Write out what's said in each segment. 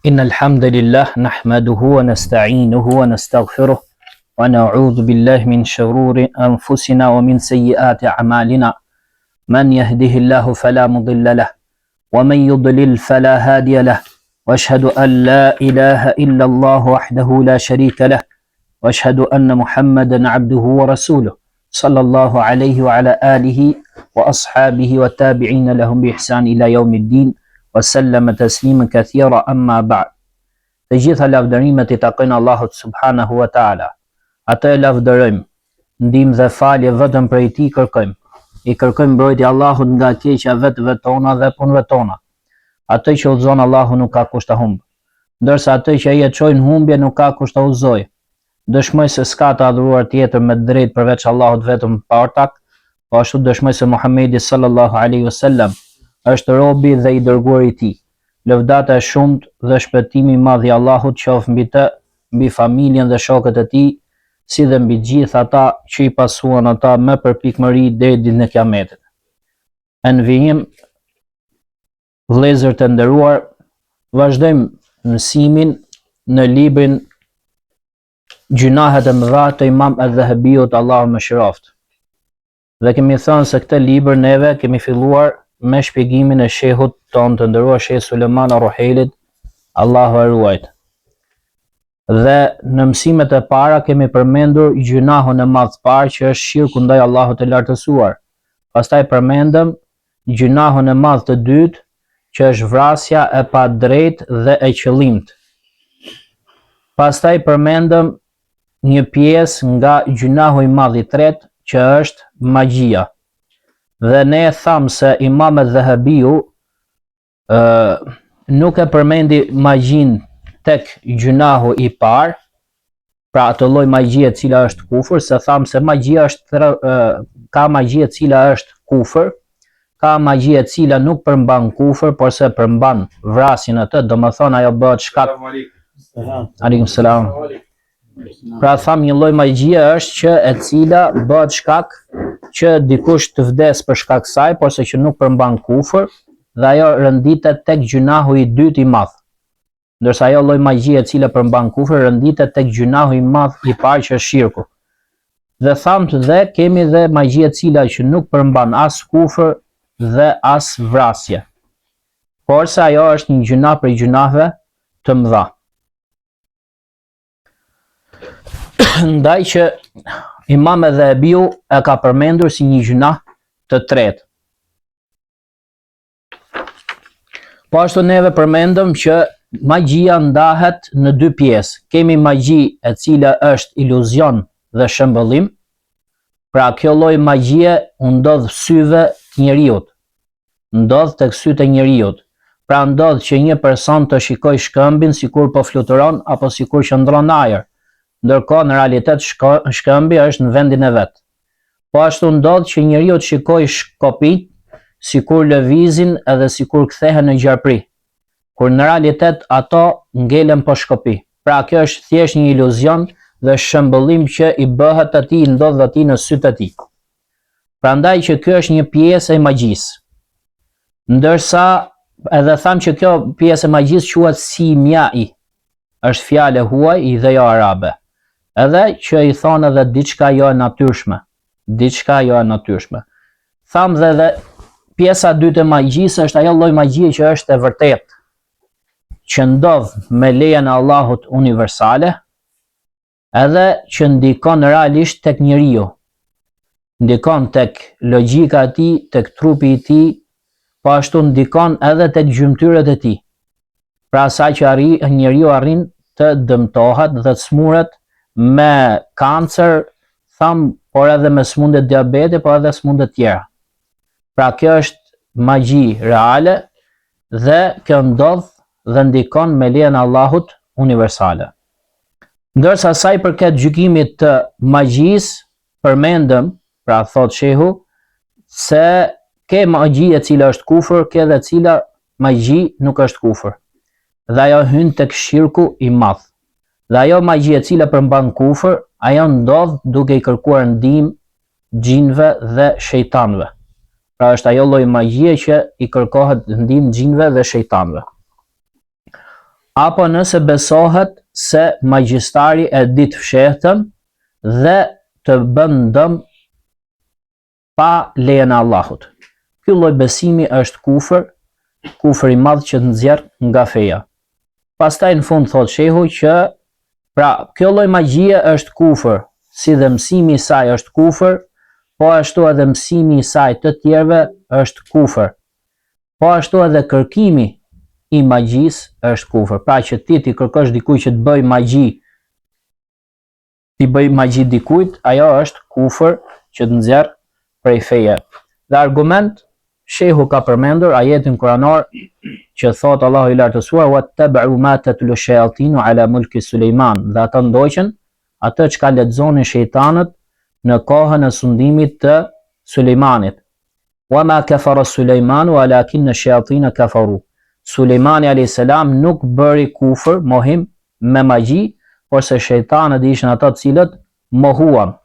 إن الحمد لله نحمده ونستعينه ونستغفره ونعوذ بالله من شرور أنفسنا ومن سيئات أعمالنا من يهده الله فلا مضل له ومن يضلل فلا هادي له وأشهد أن لا إله إلا الله وحده لا شريك له وأشهد أن محمدا عبده ورسوله صلى الله عليه وعلى آله وأصحابه والتابعين لهم بإحسان إلى يوم الدين وسلم تسليما كثيرا أما بعد. Të gjitha lavdërimet I takojnë Allahut subhanahu wa taala. Atë e lavdërojmë, ndihmë dhe falje vetëm prej Tij kërkojmë. I kërkojmë mbrojtje Allahut nga keqja vetëve tona dhe punëve tona. Atë që udhëzon Allahu nuk ka kusht të humbë, ndërsa atë që ai e çojë në humbje nuk ka kusht të udhëzojë. Dëshmoj se s'ka të adhuruar tjetër me drejt përveç Allahut vetëm partak, po ashtu dëshmoj se Muhamedi sallallahu alaihi wasallam është robi dhe I dërguari I Tij. Lëvdata e shumt dhe shpëtimi I madh I Allahut qoftë mbi të, mbi familjen dhe shokët e tij, si dhe mbi gjithë ata që I pasuan ata me përpikmëri deri ditën e Kiametit. Në vijim, vëllezër të nderuar, vazhdojmë mësimin në librin Gjunahet e mëdha të Imam al-Dhahabiut, Allahu mëshiroft. Dhe kemi thënë se këtë libër neve kemi filluar me shpjegimin e shehut ton të nderuar Sheh Sulejman Ar-Ruhailit, Allahu e ruajt. Dhe në mësimet e para kemi përmendur gjunahun e madh të parë që është shirku ndaj Allahut të lartësuar. Pastaj përmendëm gjunahun e madh të dytë që është vrasja e padrejtë dhe e qëllimt. Pastaj përmendëm një pjesë nga gjunahu I madh I tretë që është magjia. Dhe ne thamë se Imam al-Dhahabiu nuk e përmendi magjin tek gjunahu I parë, pra atë lloj magjie e cila është kufër, se thamë se magjia është ka magji e cila është kufër, ka magji e cila nuk përmban kufër, por se përmban vrasjen e të, domethënë ajo bëhet shkak. Aleikum selam. Pra thamë një lloj magjie është që e cila bëhet shkak që dikush të vdes për shkak saj, por se që nuk përmban kufër, dhe ajo rënditet tek gjunahu I dytë I madh. Ndërsa ajo lloj magjie e cila përmban kufër rënditet tek gjunahu I madh I parë që është shirku. Dhe thamë dhe kemi dhe magji e cila që nuk përmban as kufër dhe as vrasje. Por se ajo është një gjuna prej gjunave të mëdha. Ndaj që Imam al-Dhahabiu e ka përmendur si një gjuna të tretë. Po ashtu neve përmendëm që magjia ndahet në dy pjesë. Kemi magji e cila është iluzion dhe shëmbëllim. Pra kjo lloj magjie u ndodh syve të njeriut. Ndodh tek sytë e njeriut. Pra ndodh që një person të shikoj shkëmbin sikur po fluturon apo sikur qëndron në ajër. Ndërkohë në realitet shkëmbi është në vendin e vet. Po ashtu ndodh që njeriu të shikoj shkopit sikur lëvizin edhe sikur kthehen në gjarpri, kur në realitet ato ngelen po shkopi. Pra kjo është thjesht një iluzion dhe shëmbëllim që I bëhet atij, ndodh atij në sytë e tij. Prandaj që kjo është një pjesë e magjisë. Ndërsa edhe tham që kjo pjesë e magjisë quhet simjai, është fjalë huaj dhe jo arabe. Edhe që I thonë edhe diçka jo e natyrshme. Diçka jo e natyrshme. Tham dhe pjesa e dytë e magjisë është ajo lloj magjie që është e vërtetë, që ndodh me lejen e Allahut universale, edhe që ndikon realisht tek njeriu. Ndikon tek logjika e tij, tek trupi I tij, po ashtu ndikon edhe tek gjymtyrët e tij. Pra sa që njeriu arrin të dëmtohet dhe të smuret me kancer, por edhe me smundje diabeti, por edhe smundje tjera. Pra kjo është magji reale dhe kjo ndodh dhe ndikon me lejen e Allahut universale. Ndërsa sa I përket gjykimit të magjisë, përmendëm, pra thot shehu, se ke magji e cila është kufër, ke dhe cila magji nuk është kufër. Dhe ajo hyn tek shirku I madh. Dhe ajo magji e cila përmban kufër, ajo ndodh duke I kërkuar ndihmë xhinëve dhe shejtanëve. Pra është ajo lloj magjie që I kërkohet ndihmë xhinëve dhe shejtanëve. apo nëse besohet se magjistari e di të fshehtën dhe të bën dëm pa lejen e Allahut. Ky lloj besimi është kufër i madh që nxjerr nga feja. Pastaj në fund thot shehu që pra kjo lloj magjie është kufër, si dhe mësimi i saj është kufër, po ashtu edhe mësimi i saj të tjerëve është kufër. Po ashtu edhe kërkimi i magjisë është kufër. Pra që ti kërkosh dikujt që të bëj magji, ti bëj magji dikujt, ajo është kufër që të nxjerr prej feje. Dhe argument, shehu ka përmendur ajetin kuranor që thot Allahu i lartësuar wattaba'u ma tatlu shayatinu ala mulki Sulejman, dhe ata ndoqën atë çka lexonin shejtanët në kohën e sundimit të Sulejmanit. Wa ma kafara Sulejmanu walakinna ash-shayatina kafaru. Sulejmani alayhis salam nuk bëri kufër, mohim me magji, por se shejtanët ishin ata të cilët mohuan.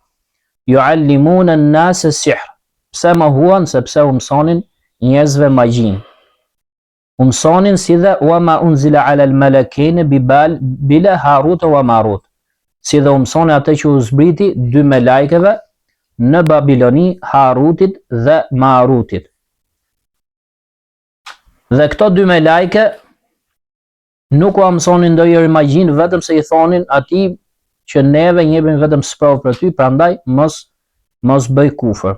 Yu'allimuna an-nasa as-sihr. Pse mohuan? Sepse u mësonin njerëzve magjin. U mësonin si dhe wa ma unzila ala al-malakaini bila Harut wa Marut. Si dhe u mësonin atë që u zbriti dy me lajkeve në Babiloni, Harutit dhe Marutit. Dhe këto dy me lajke nuk u mësonin ndonjëri magjin, vetëm se i thonin atij që neve njepim vetëm sprovë për ty, prandaj mos bëj kufër.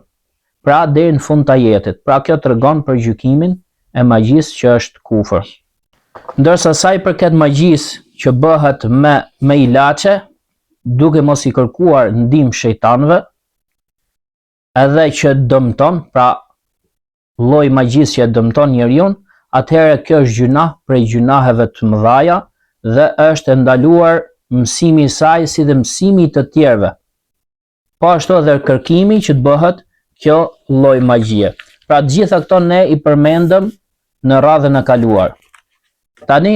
Pra deri në fund të ajetit. Pra kjo tregon për gjykimin e magjisë që është kufër. Ndërsa sa i përket magjisë që bëhet me ilaçe, duke mos i kërkuar ndihmë shejtanëve, edhe që dëmton, pra lloj magjisë që dëmton njeriu, atëherë kjo është gjunah prej gjunaheve të mëdha dhe është ndaluar mësimi i saj si dhe mësimi të tjerëve. Po ashtu edhe kërkimi që të bëhet kjo lloj magjie. Pra të gjitha këto ne i përmendëm në radhën e kaluar. Tani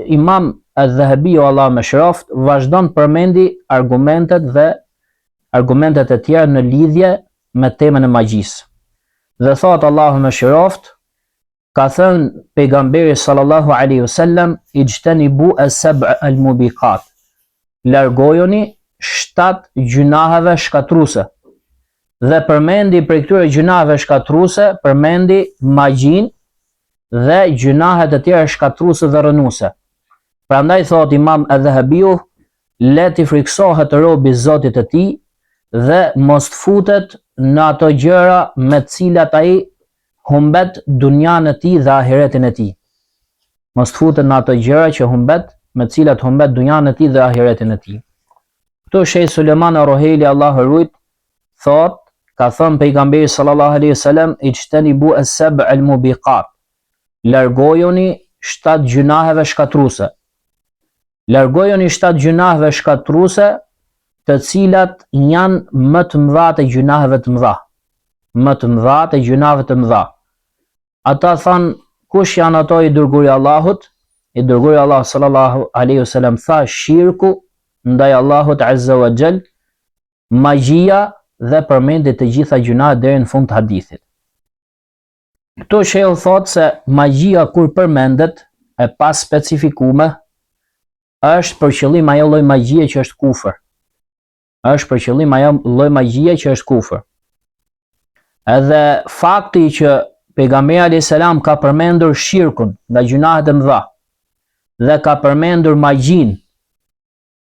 Imam Az-Zahabiu Allahu më shëroft vazhdon përmendi argumentet e tjera në lidhje me temën e magjisë. Dhe thot Allahu më shëroft, ka thënë pejgamberi sallallahu alaihi wasallam, ijtanibu as-sab' al-mubiqat. Largojuni 7 gjunaheve shkatruese. Dhe përmendi për këtyre gjunaheve shkatruese, përmendi magjin dhe gjunahet e tjera shkatruese dhe rënuese. Prandaj thot Imam Az-Zahabiu, le t'i friksohet robi Zotit të tij dhe mos të futet në ato gjëra me të cilat ai humbet dunjan e tij dhe ahiretin e tij. Mos të futet në ato gjëra që me të cilat humbet dunjan e tij dhe ahiretin e tij. Këtu Sheikh Sulejman Ar-Ruhaili Allahu rujt thot, ka thënë pejgamberi sallallahu alaihi wasallam, ijtanibu as-sab' al-mubiqat. Largojuni 7 gjunaheve shkatruese. Largojuni 7 gjunaheve shkatruese, të cilat janë më të mëdha të gjunaheve të mëdha. Më të mëdha të gjunaheve të mëdha. Ata thanë, kush janë ato i dërguari i Allahut? I dërguari i Allahut sallallahu alaihi wasallam tha, shirku ndaj Allahut azza wa jall, magjia dhe përmendi të gjitha gjunahet deri në fund të hadithit. Këtu shehu thot se magjia kur përmendet e pa specifikuar është për qëllim ajo lloj magjie që është kufër. Është për qëllim ajo lloj magjie që është kufër. Edhe fakti që pejgamberi alayhis salam ka përmendur shirkun nga gjunahet e mëdha dhe ka përmendur magjin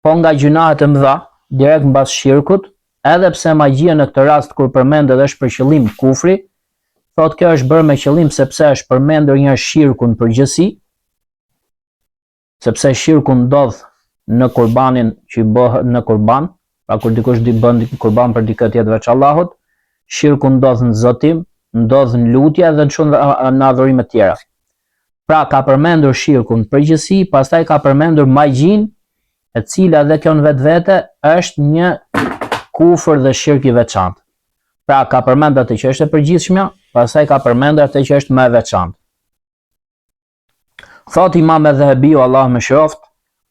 po nga gjunahet e mëdha direkt mbas shirkut, edhe pse magjia në këtë rast kur përmendet është për qëllim kufri, thot kjo është bërë me qëllim sepse është përmendur një shirkun përgjithësi, sepse shirku ndodh në kurbanin që i bëhet në kurban, pra kur dikush bën kurban për dikë tjetër veç Allahut, shirku ndodh në zotim, ndodh në lutje dhe në adhurime të tjera. Pra ka përmendur shirkun përgjithësi, pastaj ka përmendur magjin, e cila dhe kjo në vetvete është një kufër dhe shirk i veçantë. Pra ka përmendur atë që është e përgjithshme, pastaj ka përmendur atë që është më e veçantë. Thot Imam Az-Zahabiu Allahu më shëroft,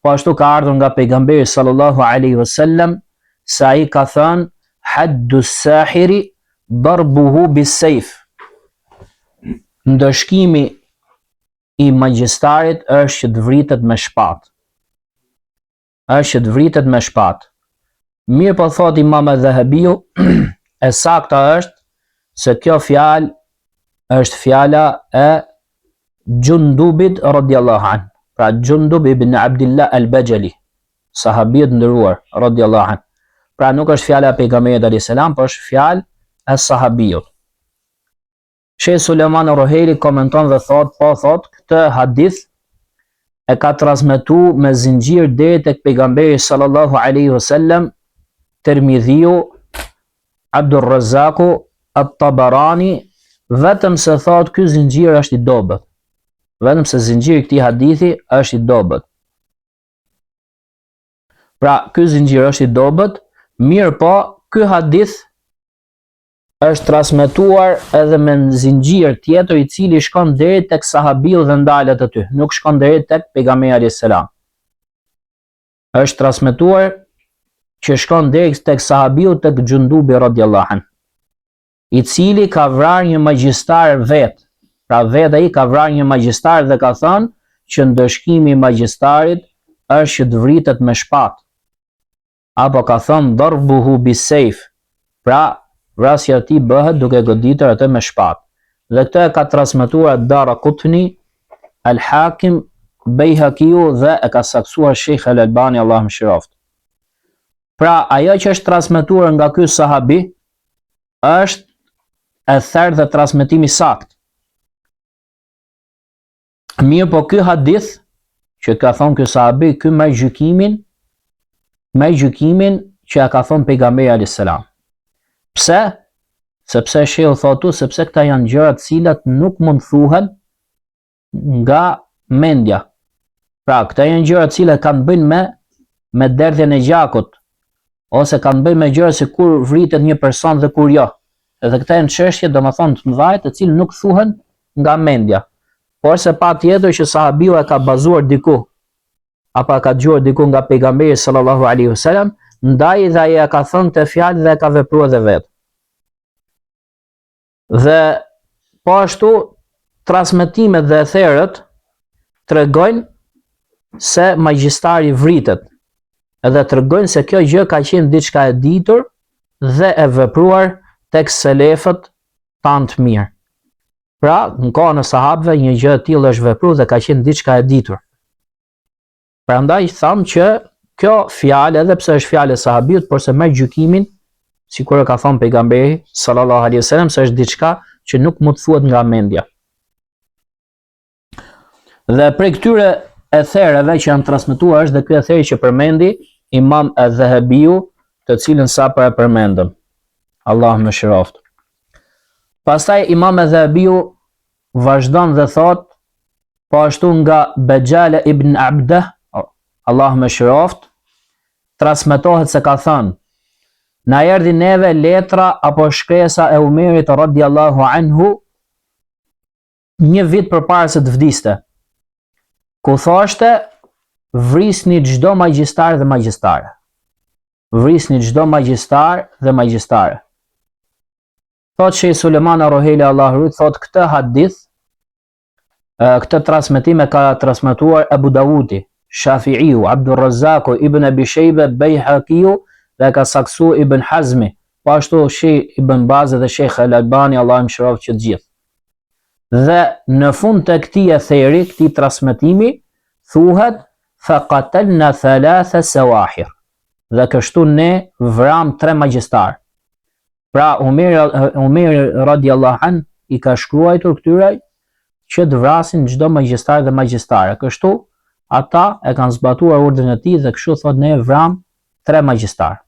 po ashtu ka ardhur nga pejgamberi sallallahu alaihi wasallam se ai ka thënë, haddu s-sahiri darbuhu bis-sayf. Ndëshkimi i magjistarit është që të vritet me shpatë. është që të vritet me shpatë. Mirë po thot Imam Adh-Dhahabiu, e sakta është se kjo fjalë është fjala e Gjundubit radhiyallahu anhu. Pra Gjundub ibn Abdillah al-Bajali, sahabiut nderuar radhiyallahu anhu. Pra nuk është fjala e pejgamberit alayhis salam, por është fjalë e sahabiut. Sheikh Sulejman Roheli komenton dhe thot, këtë hadith e ka transmetuar me zinxhir deri tek pejgamberi sallallahu alaihi wasallam, Tirmidhiu, Abdur Razzaku, At-Tabarani, vetëm se thot ky zinxhir është i dobët. Vetëm se zinxhiri i këtij hadithi është i dobët. Pra ky zinxhir është i dobët, mirë po ky hadith është transmetuar edhe me zinxhir tjetër i cili shkon deri tek sahabiu dhe ndalet aty, nuk shkon deri tek pejgamberi alayhis salam. Është transmetuar që shkon deri tek sahabiu tek Gjundubi radhiyallahu anhu, i cili ka vrarë një magjistar vet. Pra vetë ai ka vrarë një magjistar dhe ka thënë që ndëshkimi i magjistarit është që të vritet me shpatë. Apo ka thënë darbuhu bisayf. Pra vrasja e tij bëhet duke goditur atë me shpatë. Dhe këtë e ka transmetuar Daraqutni, Al-Hakim, Bejhakiu dhe e ka saktuar Sheikh Al-Albani, Allahu mëshiroft. Pra ajo që është transmetuar nga ky sahabi është e therë dhe transmetimi sakt. Mirë po ky hadith që ka thonë ky sahabi, ky me gjykimin që ka thonë pejgamberi alayhis salam. Pse? Sepse shehu thotu, sepse këta janë gjëra të cilat nuk mund thuhen nga mendja. Pra këta janë gjëra të cilat kanë bëjnë me derdhjen e gjakut, ose kanë bëjnë me gjëra se kur vritet një person dhe kur jo. Edhe këta janë çështje domethënë të mëdha të cilat nuk thuhen nga mendja. Por se pa tjetër që sahabiu e ka bazuar diku, apo e ka dëgjuar diku nga pejgamberi sallallahu alaihi wasallam, ndaj dhe ai e ka thënë këtë fjalë dhe e ka vepruar edhe vetë. Dhe po ashtu transmetimet dhe etherët tregojnë se magjistari vritet, edhe tregojnë se kjo gjë ka qenë diçka e ditur dhe e vepruar tek selefët tanë të mirë. Pra, në kohën e sahabëve një gjë e tillë është vepruar dhe ka qenë diçka e ditur. Prandaj tham që kjo fjalë, edhe pse është fjalë e sahabiut, por se me gjykimin, sikur e ka thënë pejgamberi sallallahu alaihi wasallam, se është diçka që nuk mund të thuhet nga mendja. Dhe prej këtyre ethereve që janë transmetuar është dhe ky ether që përmendi Imam Adh-Dhahabiu, të cilën sapo e përmendëm. Allahu mëshiroft. Pastaj Imam Adh-Dhahabiu vazhdon dhe thot, po ashtu nga Bejale ibn Abdah, Allahu mëshiroft, transmetohet se ka thënë, na erdhi neve letra apo shkresa e Umerit radhiyallahu anhu një vit përpara se të vdiste, ku thoshte, vrisni çdo magjistar dhe magjistare. Vrisni çdo magjistar dhe magjistare. Thot Sheikh Sulejman Roheli Allahu rrit, thot këtë hadith, këtë transmetim e ka transmetuar Abu Dawudi, Shafi'iu, Abdur Razzaku, Ibn Abi Shayba, Bejhakiu dhe ka saksu Ibn Hazmi, po ashtu Sheikh Ibn Baz dhe Sheikh Al-Albani, Allahu mëshiroft që të gjithë. Dhe në fund të këtij etheri, këtij transmetimi, thuhet faqatalna thalatha sawahir. Dhe kështu ne vram 3 magjistar. Pra Umeri radhiyallahu anhu i ka shkruar këtyre që të vrasin çdo magjistar dhe magjistare. Kështu ata e kanë zbatuar urdhrin e tij dhe kështu thot ne vram 3 magjistar.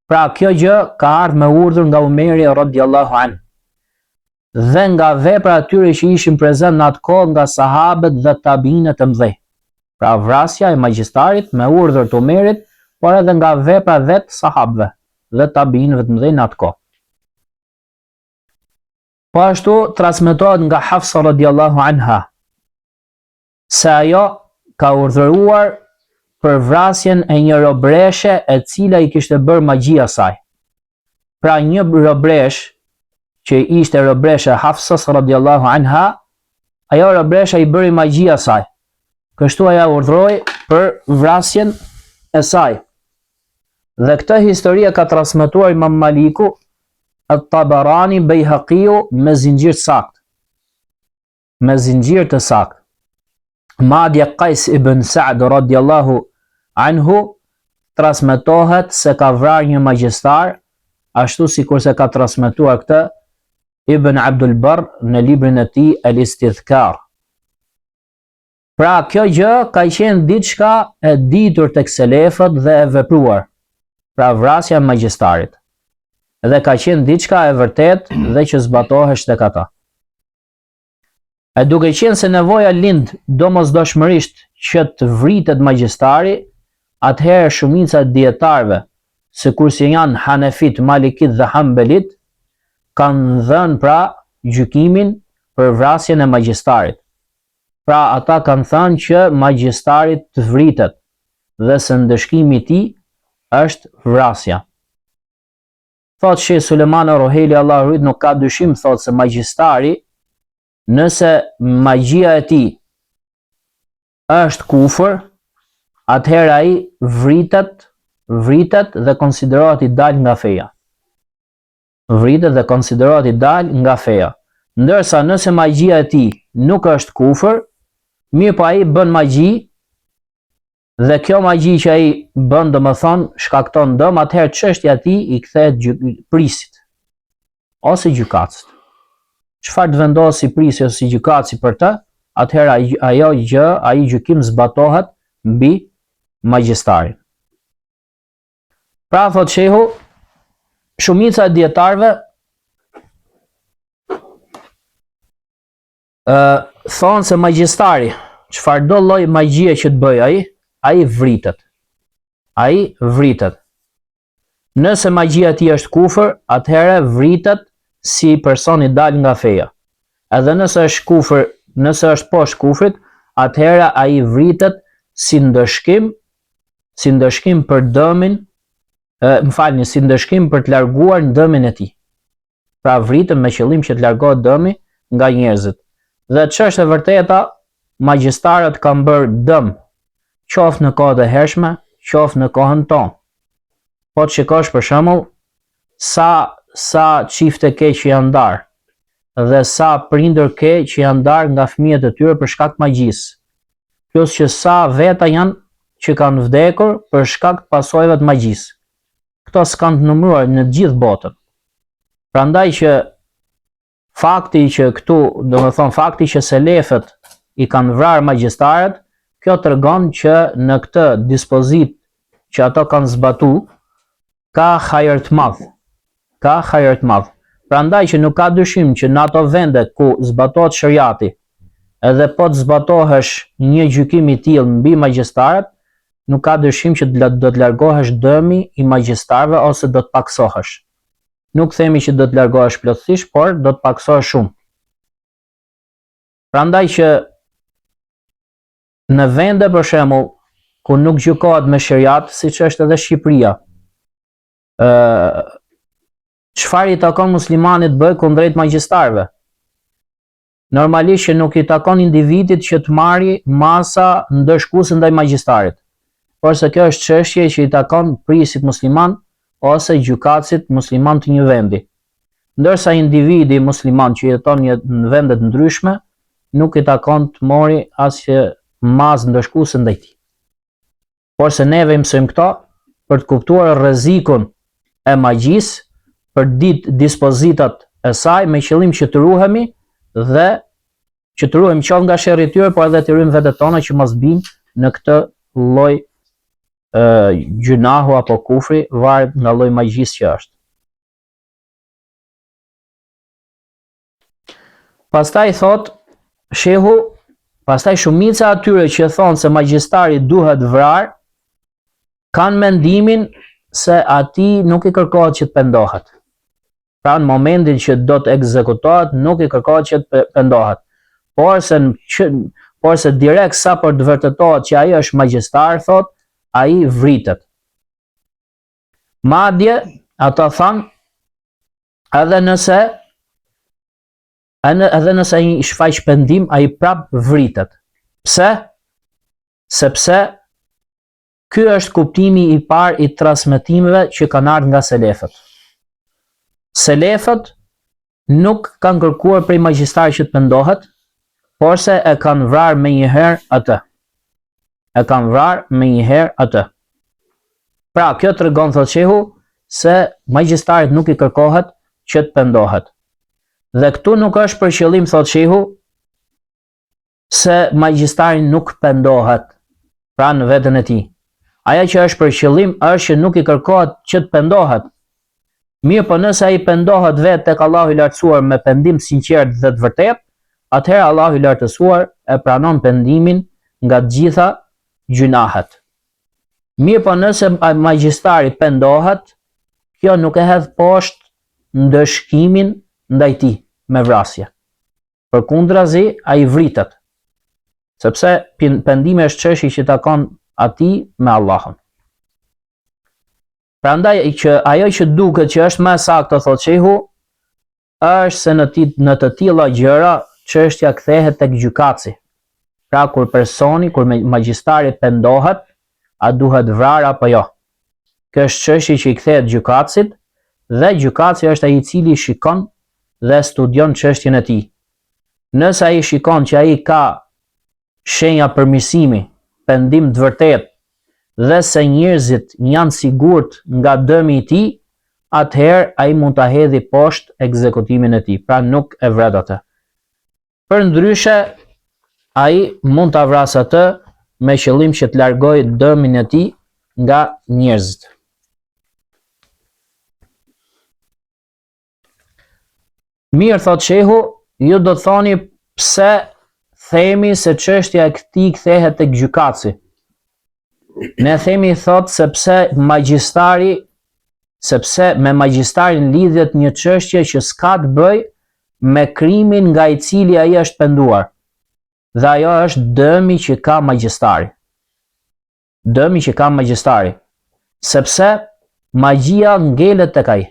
Pra kjo gjë ka ardhur me urdhër nga Umeri radhiyallahu anhu. Dhe nga vepra atyre që ishin prezent në atë kohë nga sahabët dhe tabiinët e mëdhenj. Pra vrasja e magjistarit me urdhër të Umerit, por edhe nga vepra vetë sahabëve dhe tabiinëve të mëdhenj në atë kohë. Po ashtu transmetohet nga Hafsa radhiyallahu anha se ajo ka urdhëruar për vrasjen e një robreshe e cila i kishte bërë magji asaj. Pra një robresh që ishte robresha Hafsas radhiyallahu anha, ajo robresha i bëri magji asaj. Kështu ajo urdhëroi për vrasjen e saj. Dhe këtë histori ka transmetuar Imam Maliku, At-Tabarani, Bejhaqiu me zinxhir sakt. Me zinxhir të sakt. Madje Qais ibn Sa'd radhiyallahu anhu transmetohet se ka vrarë një magjistar, ashtu sikur se ka transmetuar këtë Ibn Abdul Barr në librin e tij El-Istidhkar. Pra kjo gjë ka qenë diçka e ditur tek selefët dhe e vepruar. Pra vrasja e magjistarit. Dhe ka qenë diçka e vërtet dhe që zbatohesh tek ata. E duke qenë se nevoja lind domosdoshmërisht që të vritet magjistari, atëherë shumica e dietarëve, sikurse janë Hanefit, Malikit dhe Hanbelit, kanë dhënë pra gjykimin për vrasjen e magjistarit. Pra ata kanë thënë që magjistari të vritet dhe se ndëshkimi i tij është vrasja. Thot Sheh Suleman Roheli, Allahu rrit, nuk ka dyshim, thot se magjistari, nëse magjia e tij është kufër, atëherë ai vritet dhe konsiderohet i dal nga feja. Vritet dhe konsiderohet i dal nga feja. Ndërsa nëse magjia e tij nuk është kufër, mirë po ai bën magji, dhe kjo magji që ai bën domethënë shkakton dëm, atëherë çështja e tij i kthehet prisit ose gjykatës. Çfarë të vendosi prisi ose gjykatësi për të, atëherë ai gjykim zbatohet mbi magjistarin. Pra thot shehu, shumica e dietarëve thonë se magjistari, çfarëdo lloj magjie që të bëj ai vritet. Ai vritet. Nëse magjia e tij është kufër, atëherë vritet si person i dal nga feja. Edhe nëse është kufër, nëse është poshtë kufrit, atëherë ai vritet si ndëshkim për dëmin, si ndëshkim për të larguar dëmin e tij. Pra vritet me qëllim që të largohet dëmi nga njerëzit. Dhe ç'është e vërteta, magjistarët kanë bërë dëm, qoftë në kohët e hershme, qoftë në kohën tonë. Po të shikosh për shembull sa çifte keq që janë ndarë, dhe sa prindër keq që janë ndarë nga fëmijët e tyre për shkak të magjisë. Plus që sa veta janë që kanë vdekur për shkak të pasojave të magjisë. Këto s'kan të numëruar në gjithë botën. Prandaj që fakti që selefët i kanë vrarë magjistarët, kjo tregon që në këtë dispozit që ato kanë zbatu, ka hajër të madh. Prandaj që nuk ka dyshim që në ato vende ku zbatohet shariati, edhe po të zbatohesh një gjykim i tillë mbi magjistarët, nuk ka dyshim që do të largohesh dëmi i magjistarëve ose do të paksohesh. Nuk themi që do të largohesh plotësisht, por do të paksohesh shumë. Prandaj që në vende për shembull ku nuk gjykohet me shariat, siç është edhe Shqipëria, çfarë i takon muslimanit bëj kundrejt magjistarëve? Normalisht që nuk i takon individit që të marrë masa ndëshkuese ndaj magjistarit. Por se kjo është çështje që i takon prisit musliman ose gjykatësit musliman të një vendi. Ndërsa individi musliman që jeton në vende të ndryshme, nuk i takon të mori asnjë masë ndëshkuese ndaj tij. Por se neve mësojmë këto për të kuptuar rrezikun e magjisë, për ditë dispozitat e saj, me qëllim që të ruhemi dhe që të ruhemi qoftë nga sherrri i tyre, por edhe të ruajmë vetët tona që mos bijmë në këtë lloj gjunahu apo kufri, varet nga lloji magjisë që është. Pastaj thot shehu, pastaj shumica atyre që thonë se magjistari duhet vrar, kanë mendimin se atij nuk i kërkohet që të pendohet. Pra në momentin që do të ekzekutohet, nuk i kërkohet që të pendohet. Por se direkt sa për të vërtetohet që ai është magjistar, thot, ai vritet. Madje ata thanë, edhe nëse ai shfaq pendim, ai prap vritet. Pse? Sepse Ky është kuptimi i parë i transmetimeve që kanë ardhur nga selefët. Selefët nuk kanë kërkuar prej magjistarit që të pendohet, por se e kanë vrarë me njëherë atë. Pra, kjo tregon, thotë shehu, se magjistarit nuk i kërkohet që të pendohet. Dhe këtu nuk është për qëllim, thotë shehu, se magjistari nuk pendohet, pra në veten e tij. Ajo që është për qëllim është që nuk i kërkohet që të pendohet. Mirë, po nëse ai pendohet vetë tek Allahu i lartësuar me pendim sinqert dhe të vërtetë, atëherë Allahu i lartësuar e pranon pendimin nga të gjitha gjunahet. Mirë, po nëse magjistari pendohet, kjo nuk e hedh poshtë ndëshkimin ndaj tij me vrasje. Përkundrazi, ai vritet, sepse pendimi është çështje që takon atij me Allahun. Prandaj që ajo që duket që është më saktë, thotë shehu, është se në të tilla gjëra çështja kthehet tek gjykatësi. Pra kur magjistari pendohet, a duhet vrarë apo jo. Kjo është çështje që i kthehet gjykatësit dhe gjykatësi është ai i cili shikon dhe studion çështjen e tij. Nëse ai shikon që ai ka shenja përmirësimi, pendim të vërtetë dhe se njerëzit janë sigurt nga dëmi i tij, atëherë ai mund ta hedhë poshtë ekzekutimin e tij, pra nuk e vret atë. Përndryshe, ai mund ta vrasë atë me qëllim që të largojë dëmin e tij nga njerëzit. Mirë, thotë shehu, ju do të thoni pse themi se çështja e këtij kthehet tek gjykatësi. Ne themi, thotë, sepse me magjistarin lidhet një çështje që s'ka të bëj me krimin nga i cili ai është penduar. Dhe ajo është dëmi që ka magjistari. Sepse magjia ngelet tek ai.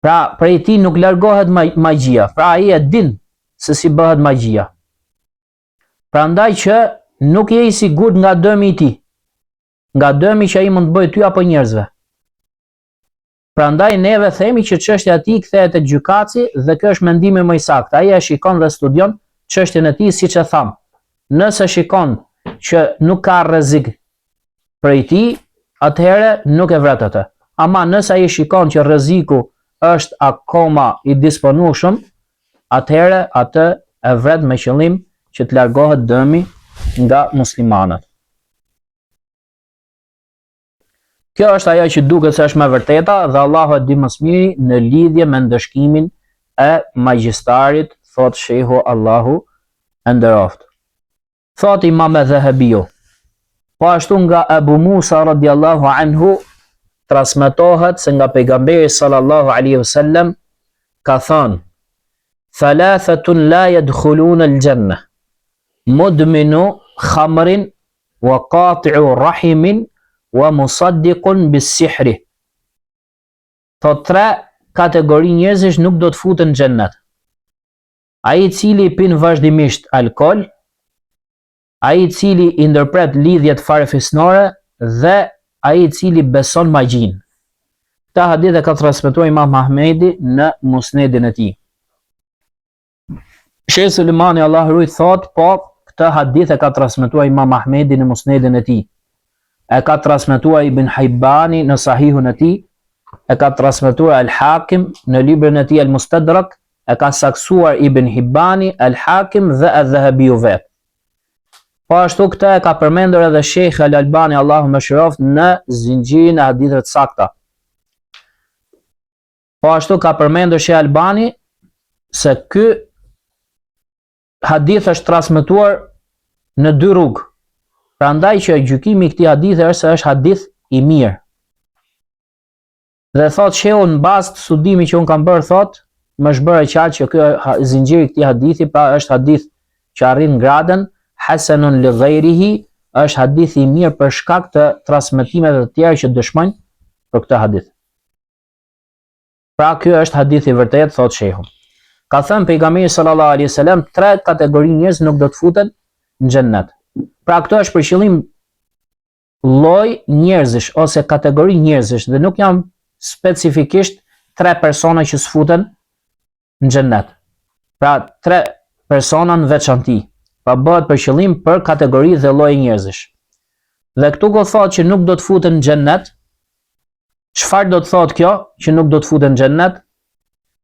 Pra, prej tij nuk largohet magjia. Pra ai e din se si bëhet magjia. Prandaj që nuk je i sigurt nga dëmi i tij. Nga dëmi që ai mund të bëjë ty apo njerëzve. Prandaj neve themi që çështja e tij kthehet tek gjykatësi dhe kjo është mendimi më i saktë. Ai e shikon dhe studion çështjen e tij siç e tham. Nëse shikon që nuk ka rrezik prej tij, atëherë nuk e vret atë. Ama nëse ai shikon që rreziku është akoma i disponueshëm, atëherë atë e vret me qëllim që të largohet dëmi nga muslimanët. Kjo është ajo që duket se është më vërteta dhe Allahu e di më së miri në lidhje me ndëshkimin e magjistarit, thot shehu Allahu e nderoft. Thot Imam Dhahabiu, po ashtu nga Abu Musa radiallahu anhu transmetohet se nga pejgamberi sallallahu alaihi wasallam ka thënë: Thalathatun la yadkhuluna al-janna, mudminu khamrin wa qati'u rahimin wa musaddiqun bis-sihri. Thot 3 kategori njerëzish nuk do të futen në xhennet. Ai i cili pin vazhdimisht alkol, ai i cili i ndërpret lidhjet farefisnore dhe ai i cili beson magjin. Këtë hadith e ka transmetuar Imam Ahmedi në musnedin e tij. Sheikh Sulemani Allah ruaj thot, po këtë hadith e ka transmetuar Imam Ahmedi në musnedin e tij. E ka transmetuar Ibn Hibani në sahihun e tij, e ka transmetuar Al-Hakim në librin e tij Al-Mustadrak, e ka saksuar Ibn Hibani, Al-Hakim dhe Al-Dhahabiu vet. Po ashtu këtë e ka përmendur edhe Sheikh Al-Albani Allahu mëshiroft në zinxhirin e haditheve të sakta. Po ashtu ka përmendur Sheikh Albani se ky hadith është transmetuar në 2 rrugë. Prandaj që gjykimi i këtij hadithi është se është hadith i mirë. Dhe thot shehu në bazë të studimit që un kam bërë, thot, më është bërë qartë që ky zinxhiri i këtij hadithi pra është hadith që arrin gradën hasanun li ghayrihi, është hadith i mirë për shkak të transmetimeve të tjera që dëshmojnë për këtë hadith. Pra ky është hadith i vërtetë, thot shehu. Ka thënë pejgamberi sallallahu alaihi wasallam 3 kategori njerëz nuk do të futen në xhennet. Pra këto është për qëllim lloj njerëzish ose kategori njerëzish dhe nuk janë specifikisht 3 persona që sfuten në xhennet. Pra 3 persona në veçanti. Pa bëhet për qëllim për kategori dhe lloj njerëzish. Dhe këtu ko thot që nuk do të futen në xhennet. Çfarë do të thot kjo që nuk do të futen në xhennet?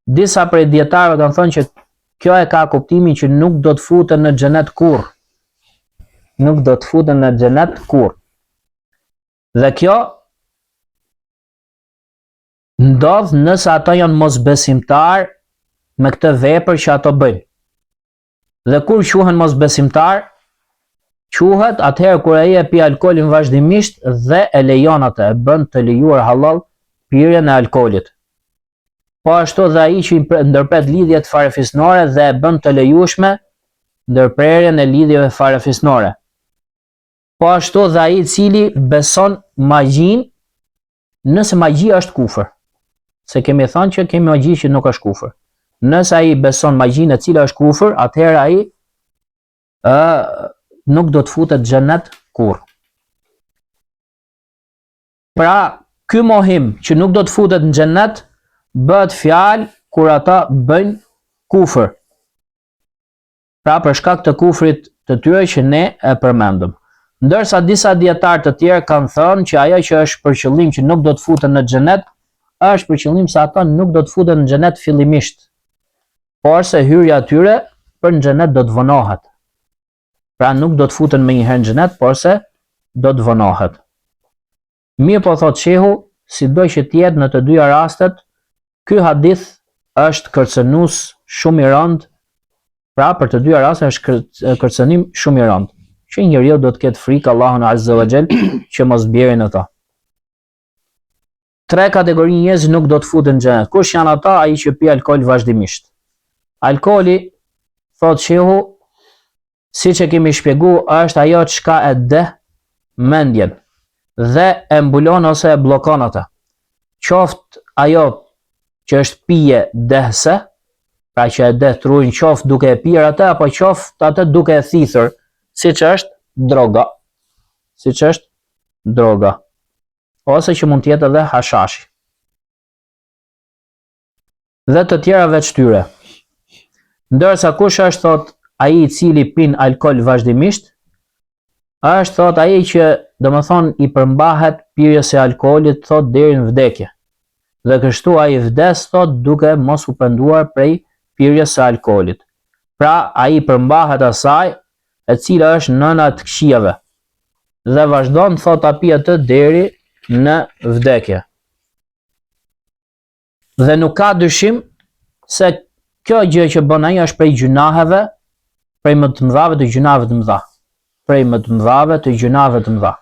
Disa prej dietarëve kanë thënë që kjo e ka kuptimin që nuk do të futen në xhenet kurrë. Nuk do të futen në xhenet kurrë. Dhe kjo ndodh nëse ato janë mosbesimtar me këtë vepër që ato bëjnë. Dhe kur quhen mosbesimtar, quhet atëherë kur ai e pi alkoolin vazhdimisht dhe e lejon atë, e bën të lejuar halal pirjen e alkoolit. Po ashtu dhe ai që ndërpret lidhjet farefisnore dhe e bën të lejueshme ndërprerjen e lidhjeve farefisnore. Po ashtu dhe ai i cili beson magjin, nëse magjia është kufër. Se kemi thënë që kemi magji që nuk është kufër. Nëse ai beson magjin e cila është kufër, atëherë ai nuk do të futet në xhenet kurrë. Pra, ky mohim që nuk do të futet në xhenet bëhet fjalë kur ata bëjnë kufër. Pra, për shkak të kufrit të tyre që ne e përmendëm. Ndërsa disa dietar të tjerë kanë thënë që ajo që është për qëllim që nuk do të futen në xhenet, është për qëllim se ata nuk do të futen në xhenet fillimisht. Por se hyrja e tyre për në xhenet do të vonohet. Pra nuk do të futen me njëherë në xhenet, por se do të vonohet. Mirë po thot shehu, sido që të jetë në të dyja rastet, ky hadith është kërcënues shumë i rënd. Pra për të dyja rastet është kërcënim shumë i rënd. Që njeriu do të ketë frikë Allahun Azza wa Jall që mos bjerë në ta. 3 kategori njerëz nuk do të futen në xhenet. Kush janë ata? Ai që pi alkool vazhdimisht. Alkooli, thot shehu, siç e kemi shpjeguar, është ajo çka e deh mendjen dhe e mbulon ose e bllokon atë. Qoftë ajo që është pije dehse, pra që e deh trurin, qoftë duke e pirë atë apo qoftë atë duke e thithur, siç është droga. Ose që mund të jetë edhe hashashi. Dhe të tjera veç tyre. Ndërsa kush është thot ai i cili pin alkool vazhdimisht, është thot ai që domethënë i përmbahet pirjes së alkoolit thot deri në vdekje. Dhe kështu ai vdes thot duke mos u penduar prej pirjes së alkoolit. Pra ai përmbahet asaj e cila është nëna e këqijave. Dhe vazhdon thot ta pi atë deri në vdekje. Dhe nuk ka dyshim se kjo gjë që bën ai është prej gjunaheve, prej më të mëdhave të gjunaheve të mëdha. Prej më të mëdhave të gjunaheve të mëdha.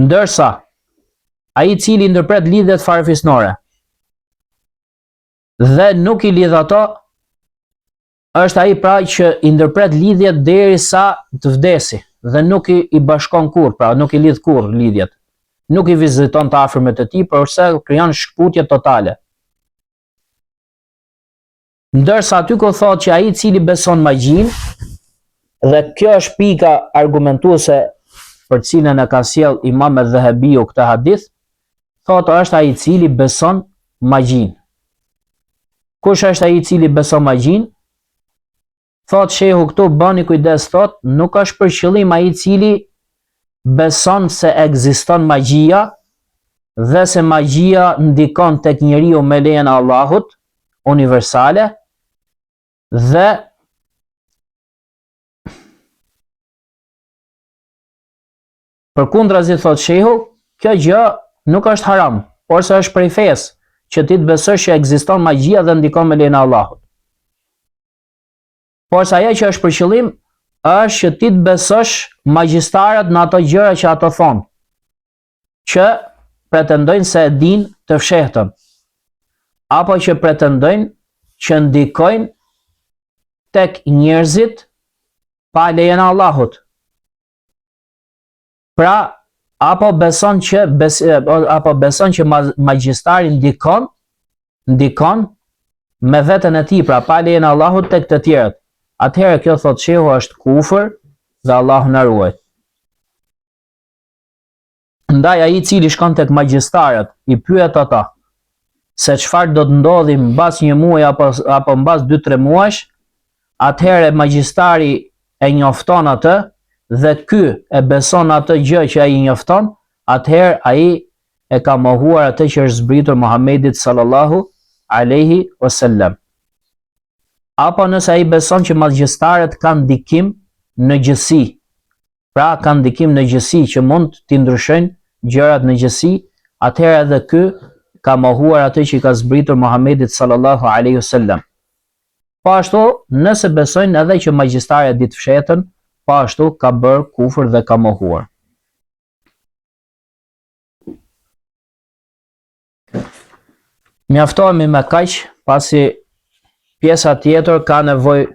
Ndërsa ai i cili ndërpret lidhjet farefisnore dhe nuk i lidh ato, është ai pra që i ndërpret lidhjet derisa të vdesi dhe nuk i bashkon kurrë, pra nuk i lidh kurrë lidhjet. Nuk i viziton të afërmit e tij, përse krijon shkputje totale. Ndërsa aty ko thot që ai i cili beson magjin, dhe kjo është pika argumentuese për cilën e ka sjell Imam al-Dhahabiu këtë hadith, thot është ai i cili beson magjin. Kush është ai i cili beson magjin? Thot shehu këtu bëni kujdes, thot nuk është për qëllim ai i cili beson se ekziston magjia dhe se magjia ndikon tek njeriu me lejen e Allahut universale dhe përkundrazi thot shehu, kjo gjë nuk është haram, por se është prej fesë që ti të besosh që ekziston magjia dhe ndikon me lejen e Allahut. Por sa ajo që është për qëllim është që ti të besosh magjistarët në ato gjëra që ato thonë, që pretendojnë se e dinë të fshehtën, apo që pretendojnë që ndikojnë tek njerëzit pa lejen e Allahut. Pra, apo beson që magjistari ndikon me veten e tij, pra pa lejen e Allahut tek të tjerët. Atëherë kjo thot shehu është kufër dhe Allahu na ruaj. Ndaj ai i cili shkon tek magjistarët, i pyet ata se çfarë do të ndodhi mbas një muaji apo mbas 2-3 muajsh, atëherë magjistari e njofton atë dhe ky e beson atë gjë që ai njofton, atëherë ai e ka mohuar atë që është zbritur Muhamedit sallallahu alaihi wasallam. Apo nëse ai beson që magjistarët kanë ndikim në gjësi, pra kanë ndikim në gjësi që mund t'i ndryshojnë gjërat në gjësi, atëherë edhe ky ka mohuar atë që ka zbritur Muhamedit sallallahu alaihi wasallam. Po ashtu, nëse besojnë edhe që magjistarët ditë fshetën, po ashtu ka bërë kufër dhe ka mohuar. Mjaftohemi me kaq, pasi pjesa tjetër ka nevojë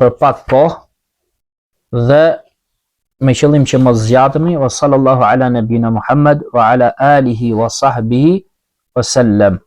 për pak kohë dhe me qëllim që mos zgjatemi. Wa sallallahu ala nabina Muhammad wa ala alihi wa sahbihi wa sallam.